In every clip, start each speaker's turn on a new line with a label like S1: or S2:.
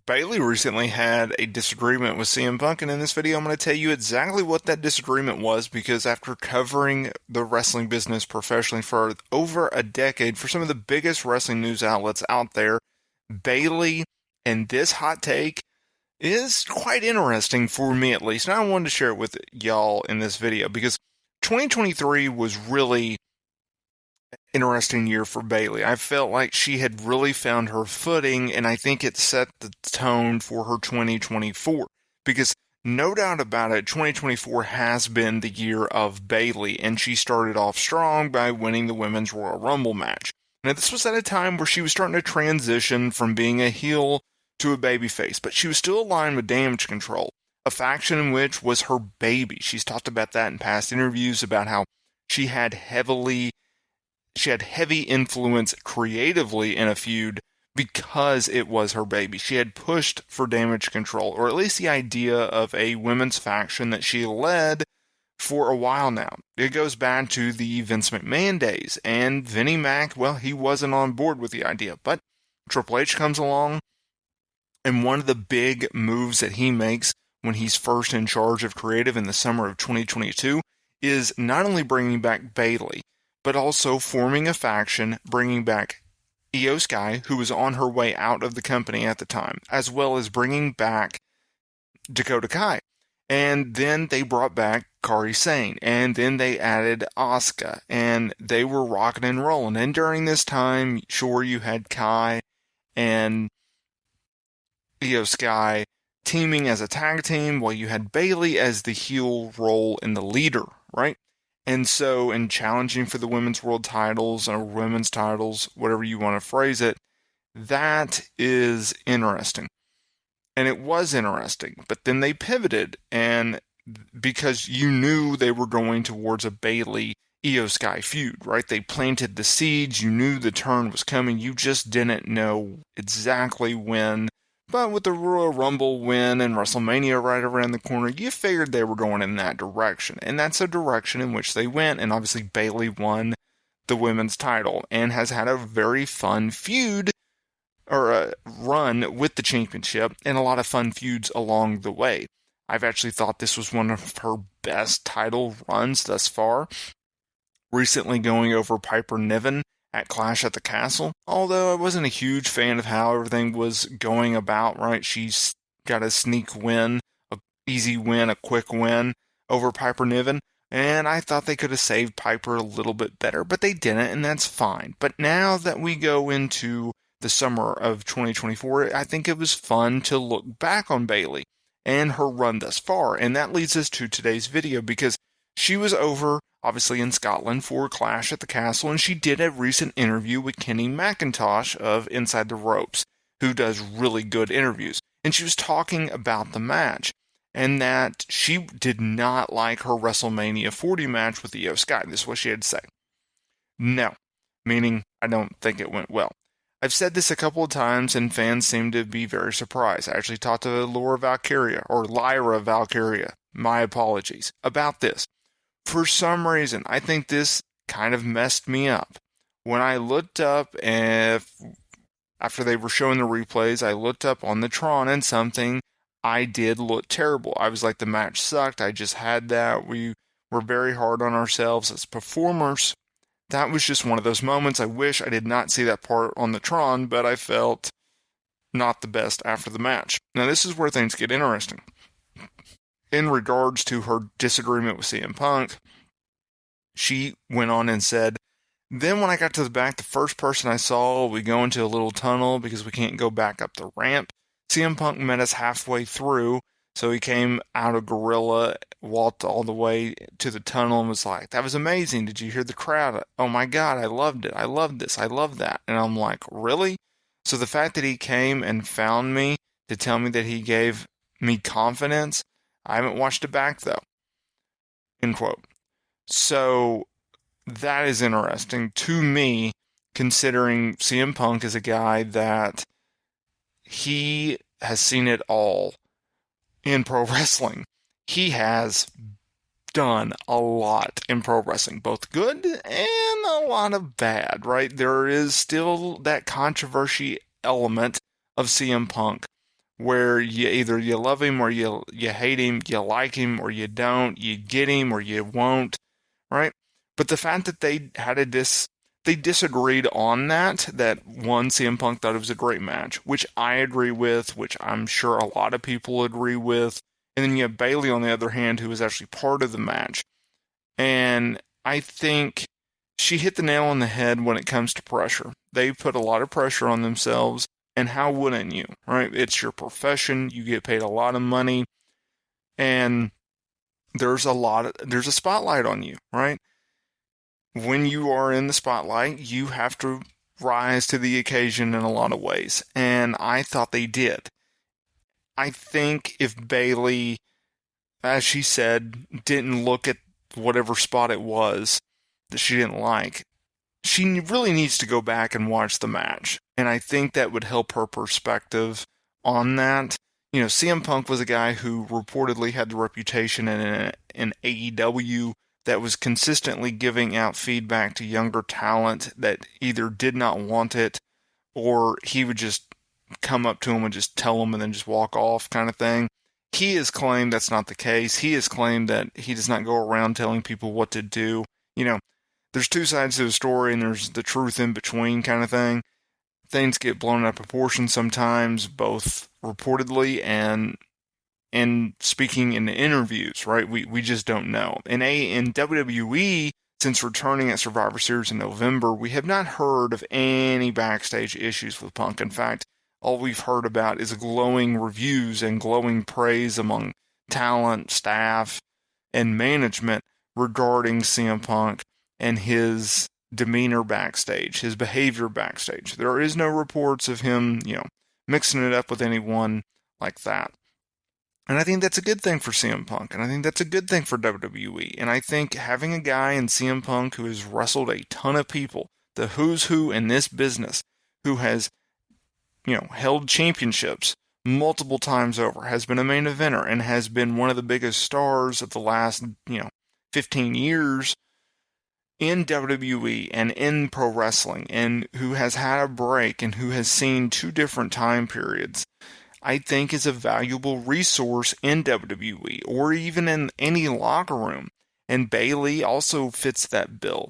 S1: Bayley recently had a disagreement with CM Punk, and in this video I'm going to tell you exactly what that disagreement was, because after covering the wrestling business professionally for over a decade for some of the biggest wrestling news outlets out there, Bayley and this hot take is quite interesting for me, at least, and I wanted to share it with y'all in this video because 2023 was really interesting year for Bayley. I felt like she had really found her footing, and I think it set the tone for her 2024. Because no doubt about it, 2024 has been the year of Bayley, and she started off strong by winning the Women's Royal Rumble match. Now, this was at a time where she was starting to transition from being a heel to a babyface, but she was still aligned with Damage Control, a faction in which was her baby. She's talked about that in past interviews, about how she had heavy influence creatively in a feud because it was her baby. She had pushed for Damage Control, or at least the idea of a women's faction that she led for a while now. It goes back to the Vince McMahon days, and Vinnie Mac, well, he wasn't on board with the idea, but Triple H comes along, and one of the big moves that he makes when he's first in charge of creative in the summer of 2022 is not only bringing back Bayley, but also forming a faction, bringing back Io Sky, who was on her way out of the company at the time, as well as bringing back Dakota Kai. And then they brought back Kairi Sane, and then they added Asuka, and they were rocking and rolling. And during this time, sure, you had Kai and Io Sky teaming as a tag team, while you had Bayley as the heel role and the leader, right? And so, in challenging for the women's world titles or women's titles, whatever you want to phrase it, that is interesting. And it was interesting. But then they pivoted, and because you knew they were going towards a Bayley-Io Sky feud, right? They planted the seeds. You knew the turn was coming. You just didn't know exactly when. But with the Royal Rumble win and WrestleMania right around the corner, you figured they were going in that direction. And that's a direction in which they went. And obviously Bayley won the women's title and has had a very fun feud, or a run with the championship, and a lot of fun feuds along the way. I've actually thought this was one of her best title runs thus far. Recently going over Piper Niven at Clash at the Castle, although I wasn't a huge fan of how everything was going about, right? She's got a sneak win, a easy win, a quick win over Piper Niven, and I thought they could have saved Piper a little bit better, but they didn't, and that's fine. But now that we go into the summer of 2024, I think it was fun to look back on Bayley and her run thus far, and that leads us to today's video, because she was over, obviously, in Scotland for Clash at the Castle, and she did a recent interview with Kenny McIntosh of Inside the Ropes, who does really good interviews. And she was talking about the match, and that she did not like her WrestleMania 40 match with Io Sky. This is what she had to say. No, meaning I don't think it went well. I've said this a couple of times, and fans seem to be very surprised. I actually talked to Lyra Valkyria, my apologies, about this. For some reason, I think this kind of messed me up. When I looked up, after they were showing the replays, I looked up on the Tron, and something I did look terrible. I was like, the match sucked. I just had that. We were very hard on ourselves as performers. That was just one of those moments. I wish I did not see that part on the Tron, but I felt not the best after the match. Now, this is where things get interesting. In regards to her disagreement with CM Punk, she went on and said, then when I got to the back, the first person I saw, we go into a little tunnel because we can't go back up the ramp. CM Punk met us halfway through, so he came out of Gorilla, walked all the way to the tunnel, and was like, that was amazing. Did you hear the crowd? Oh my God, I loved it. I loved this. I love that. And I'm like, really? So the fact that he came and found me to tell me that he gave me confidence, I haven't watched it back, though. End quote. So that is interesting to me, considering CM Punk is a guy that he has seen it all in pro wrestling. He has done a lot in pro wrestling, both good and a lot of bad, right? There is still that controversy element of CM Punk where either you love him or you hate him, you like him or you don't, you get him or you won't, right? But the fact that they had they disagreed on that one, CM Punk thought it was a great match, which I agree with, which I'm sure a lot of people agree with. And then you have Bayley, on the other hand, who was actually part of the match. And I think she hit the nail on the head when it comes to pressure. They put a lot of pressure on themselves, and how wouldn't you, right? It's your profession. You get paid a lot of money, and there's a spotlight on you, right? When you are in the spotlight, you have to rise to the occasion in a lot of ways, and I thought they did. I think if Bayley, as she said, didn't look at whatever spot it was that she didn't like, she really needs to go back and watch the match, and I think that would help her perspective on that. You know, CM Punk was a guy who reportedly had the reputation in AEW that was consistently giving out feedback to younger talent that either did not want it, or he would just come up to them and just tell them and then just walk off kind of thing. He has claimed that's not the case. He has claimed that he does not go around telling people what to do. You know, there's two sides to the story, and there's the truth in between kind of thing. Things get blown out of proportion sometimes, both reportedly and speaking in interviews, right? We just don't know. In WWE, since returning at Survivor Series in November, we have not heard of any backstage issues with Punk. In fact, all we've heard about is glowing reviews and glowing praise among talent, staff, and management regarding CM Punk and his demeanor backstage, his behavior backstage. There is no reports of him, mixing it up with anyone like that. And I think that's a good thing for CM Punk, and I think that's a good thing for WWE. And I think having a guy in CM Punk who has wrestled a ton of people, the who's who in this business, who has, held championships multiple times over, has been a main eventer, and has been one of the biggest stars of the last, 15 years in WWE and in pro wrestling, and who has had a break and who has seen two different time periods, I think is a valuable resource in WWE or even in any locker room. And Bayley also fits that bill.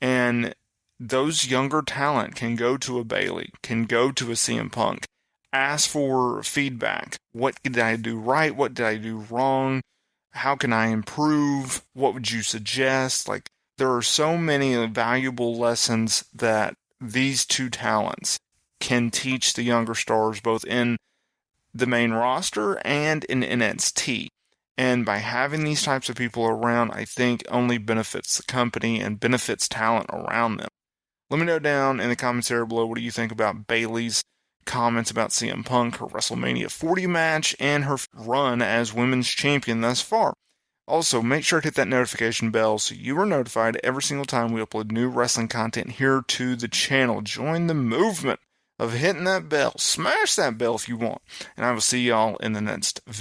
S1: And those younger talent can go to a Bayley, can go to a CM Punk, ask for feedback. What did I do right? What did I do wrong? How can I improve? What would you suggest? Like, there are so many valuable lessons that these two talents can teach the younger stars, both in the main roster and in NXT. And by having these types of people around, I think only benefits the company and benefits talent around them. Let me know down in the comments area below, what do you think about Bayley's comments about CM Punk, her WrestleMania 40 match, and her run as women's champion thus far. Also, make sure to hit that notification bell so you are notified every single time we upload new wrestling content here to the channel. Join the movement of hitting that bell. Smash that bell if you want. And I will see y'all in the next video.